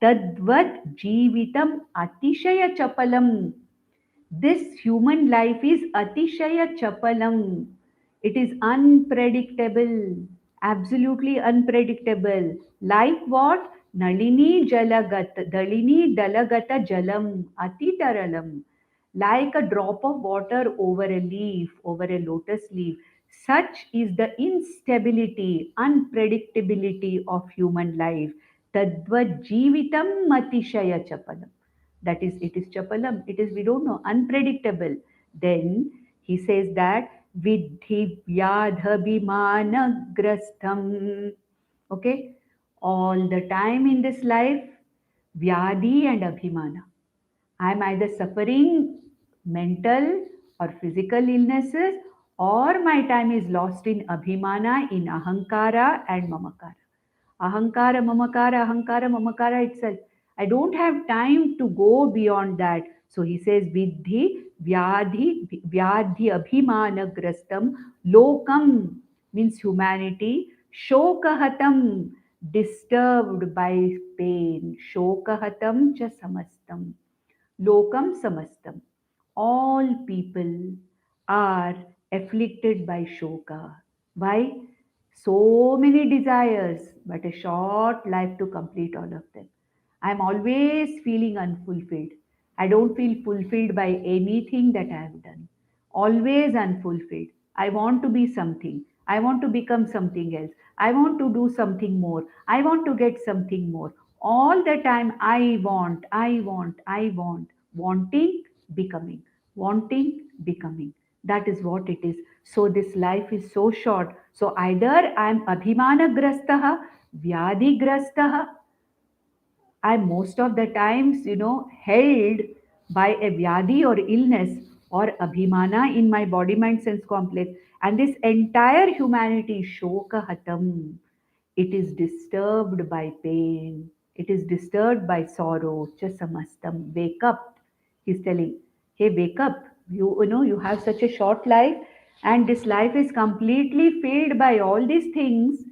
tadvat jeevitam atishaya chapalam. This human life is atishaya chapalam. It is unpredictable, absolutely unpredictable. Like what? Dalini dalagata jalam atitaralam. Like a drop of water over a leaf, over a lotus leaf. Such is the instability, unpredictability of human life. Tadvat jeevitam atishaya chapalam. That is, it is chapalam. It is, we don't know, unpredictable. Then he says that vidhi vyadhabhimanagrastham. Okay, all the time in this life, vyadhi and abhimana. I am either suffering mental or physical illnesses, or my time is lost in abhimana, in ahankara and mamakara. Ahankara, mamakara itself. I don't have time to go beyond that. So he says, Vidhi, Vyadhi, Abhimana Grastam, Lokam means humanity, Shokahatam, disturbed by pain, Shokahatam cha samastam. Lokam samastam. All people are afflicted by shoka. Why? So many desires, but a short life to complete all of them. I'm always feeling unfulfilled. I don't feel fulfilled by anything that I have done. Always unfulfilled. I want to be something. I want to become something else. I want to do something more. I want to get something more. All the time, I want. Wanting, becoming. Wanting, becoming. That is what it is. So this life is so short. So either I am abhimanagrastaha, vyadigrastaha, I'm most of the times, held by a vyadi or illness or abhimana in my body, mind, sense complex. And this entire humanity, shoka hatam, it is disturbed by pain. It is disturbed by sorrow. Chasamastam. Wake up. He's telling, hey, wake up. You have such a short life, and this life is completely filled by all these things.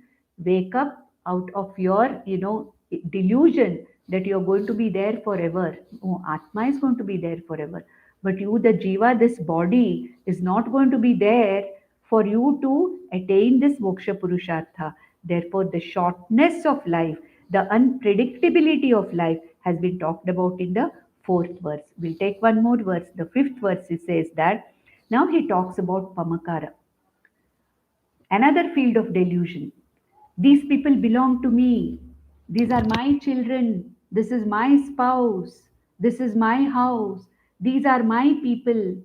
Wake up out of your, delusion that you're going to be there forever. Oh, Atma is going to be there forever. But you, the Jiva, this body, is not going to be there for you to attain this moksha purushartha. Therefore, the shortness of life, the unpredictability of life has been talked about in the fourth verse. We'll take one more verse. The fifth verse, he says that now he talks about pamakara, another field of delusion. These people belong to me. These are my children. This is my spouse. This is my house. These are my people.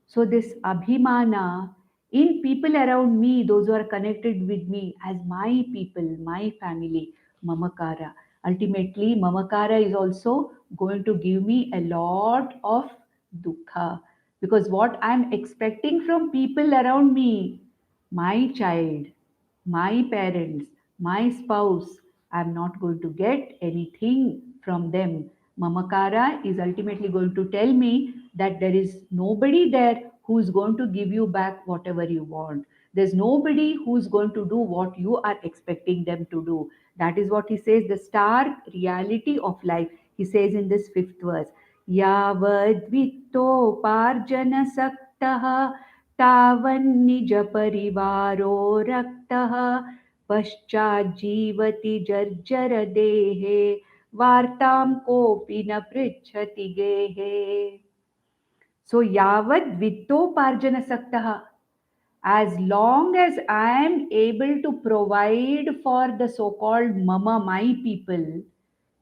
So, this abhimana in people around me, those who are connected with me as my people, my family, mamakara. Ultimately, mamakara is also going to give me a lot of dukkha, because what I'm expecting from people around me, my child, my parents, my spouse, I'm not going to get anything from them. Mamakara is ultimately going to tell me that there is nobody there who is going to give you back whatever you want. There's nobody who's going to do what you are expecting them to do. That is what he says, the stark reality of life. He says in this fifth verse, Yavadvittoparjana saktaha तावन्निजपरिवारो रक्तः पश्चाज्जीवति जर्जरदेहे वार्तां कोऽपि न पृच्छति गेहे. So, yavad vittoparjana saktaha. As long as I am able to provide for the so-called mama, my people,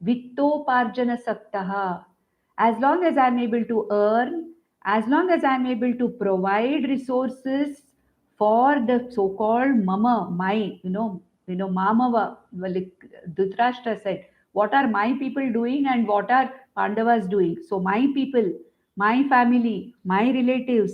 vittoparjana saktaha, as long as I am able to earn, as long as I am able to provide resources for the so-called mama, my, Mamava, like Dhritarashtra said, what are my people doing and what are Pandavas doing? So my people, my family, my relatives,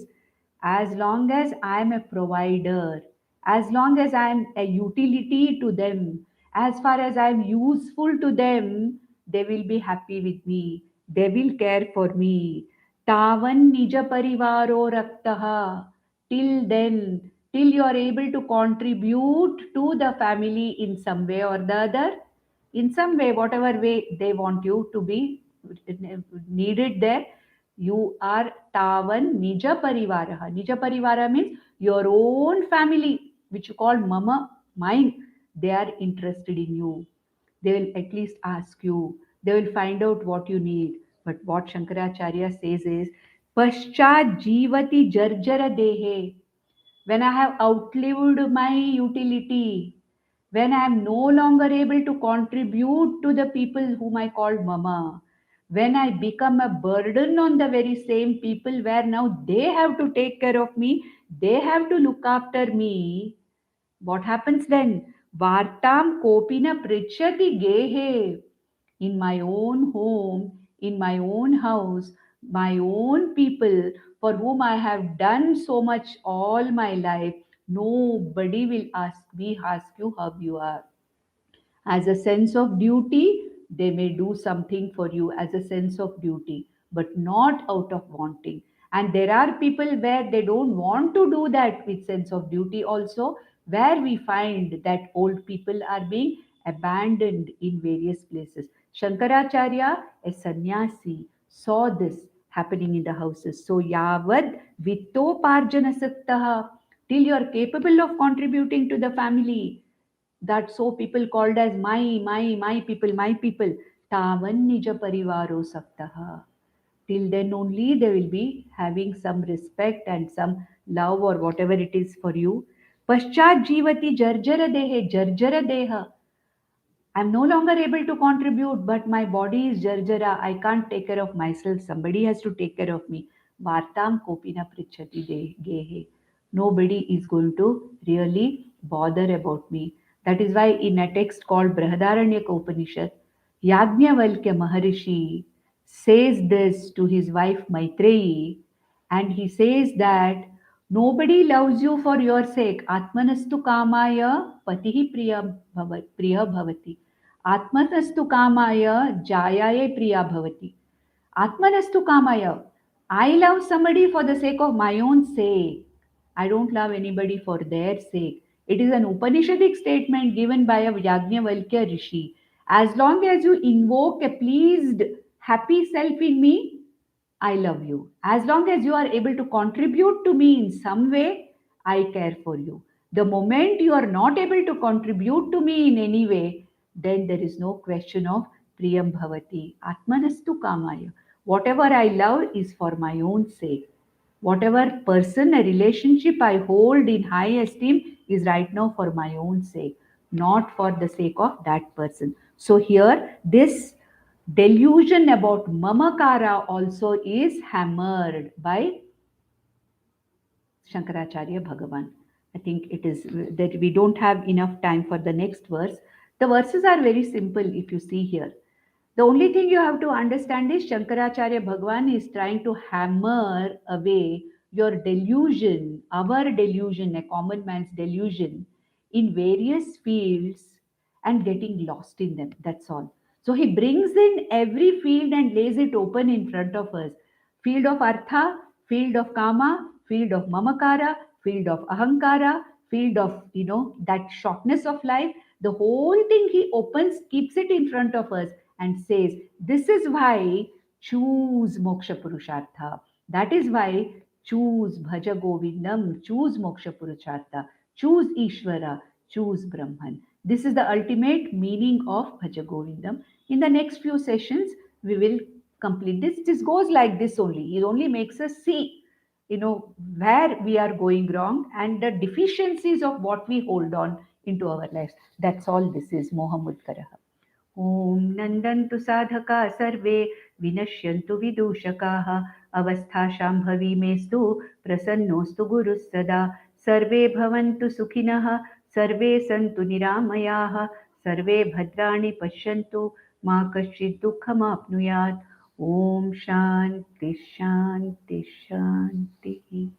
as long as I am a provider, as long as I am a utility to them, as far as I am useful to them, they will be happy with me. They will care for me. Tavan nija parivaro raktaha. Till then, till you are able to contribute to the family in some way or the other, in some way, whatever way they want you to be needed there, you are tavan nija parivaraha. Nija parivara means your own family, which you call mama, mine. They are interested in you. They will at least ask you. They will find out what you need. But what Shankaracharya says is, Paschat jivati jarjara dehe. When I have outlived my utility, when I am no longer able to contribute to the people whom I called mama, when I become a burden on the very same people where now they have to take care of me, they have to look after me, what happens then? Vartam kopina prichati gehe. In my own home, in my own house, my own people for whom I have done so much all my life, nobody will ask you how you are. As a sense of duty, they may do something for you as a sense of duty, but not out of wanting. And there are people where they don't want to do that with sense of duty also, where we find that old people are being abandoned in various places. Shankaracharya, a sannyasi, saw this happening in the houses. So, yavad vittoparjana saktaha, till you are capable of contributing to the family, that so people called as my people, tavan nija parivaro saptaha. Till then only they will be having some respect and some love or whatever it is for you. Paschat jivati jarjara deha. I'm no longer able to contribute, but my body is jarjara. I can't take care of myself. Somebody has to take care of me. Vartam kopina prichati gehe. Nobody is going to really bother about me. That is why in a text called Brihadaranyaka Upanishad, Yajnavalkya Maharishi says this to his wife Maitreyi, and he says that nobody loves you for your sake. Atmanastu kamaya patihi priya bhavati. Atmanastu kamaya jayaye priya bhavati. Atmanastu kamaya. I love somebody for the sake of my own sake. I don't love anybody for their sake. It is an Upanishadic statement given by a Yajnavalkya Rishi. As long as you invoke a pleased, happy self in me, I love you. As long as you are able to contribute to me in some way, I care for you. The moment you are not able to contribute to me in any way, then there is no question of Priyam Bhavati. Atmanastu Kamaya. Whatever I love is for my own sake. Whatever person, a relationship I hold in high esteem is right now for my own sake, not for the sake of that person. So here, this delusion about mamakara also is hammered by Shankaracharya Bhagavan. I think it is that we don't have enough time for the next verse. The verses are very simple if you see here. The only thing you have to understand is Shankaracharya Bhagavan is trying to hammer away your delusion, our delusion, a common man's delusion, in various fields and getting lost in them. That's all. So he brings in every field and lays it open in front of us. Field of artha, field of kama, field of mamakara, field of ahankara, field of, that shortness of life. The whole thing he opens, keeps it in front of us and says, this is why choose Moksha Purushartha. That is why choose Bhajagovindam, choose Moksha Purushartha, choose Ishvara, choose Brahman. This is the ultimate meaning of Bhajagovindam. In the next few sessions, we will complete this. This goes like this only. It only makes us see where we are going wrong and the deficiencies of what we hold on into our lives. That's all this is, Mohamudkaraha. ॐ नन्दन्तु साधका सर्वे विनश्यन्तु विदूषकाः अवस्थाशाम्भवी मेस्तु प्रसन्नोऽस्तु गुरुः सदा सर्वे भवन्तु सुखिनः सर्वे सन्तु निरामयाः सर्वे भद्राणि पश्यन्तु मा कश्चित् दुःखमाप्नुयात् ॐ शान्ति शान्ति शान्तिः